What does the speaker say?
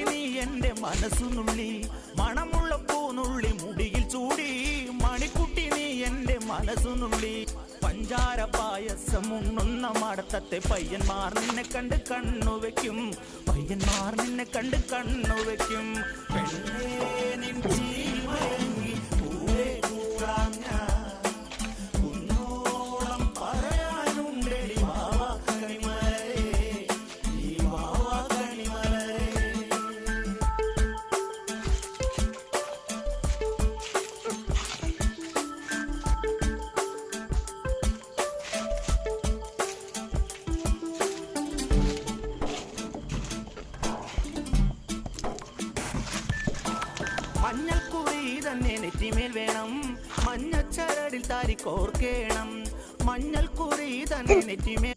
നീ എന്റെ മനസ്സുനുള്ളി മണമുള്ള പൂനുള്ളി മുടിയിൽ ചൂടി മണിക്കുട്ടി നീ എന്റെ മനസ്സുനുള്ളി പഞ്ചാര പായസം ഉണ്ണുന്ന മടത്തത്തെ പയ്യന്മാർ നിന്നെ കണ്ട് കണ്ണുവെക്കും പയ്യന്മാർ നിന്നെ കണ്ട് കണ്ണുവെക്കും പെണ്ണേ നിൻ ജീവയങ്ങി പൂവേ കൂടാം ഞാൻ കുന്നോളം പറയാനുണ്ടെടി വാവാ കണിമലരേ ഈ വാവാ കണിമലരേ. മഞ്ഞൾക്കുറി തന്നെ നെറ്റിമേൽ വേണം മഞ്ഞച്ചരടിൽ താരി കോർക്കേണം മഞ്ഞൾക്കുറി തന്നെ നെറ്റിമേൽ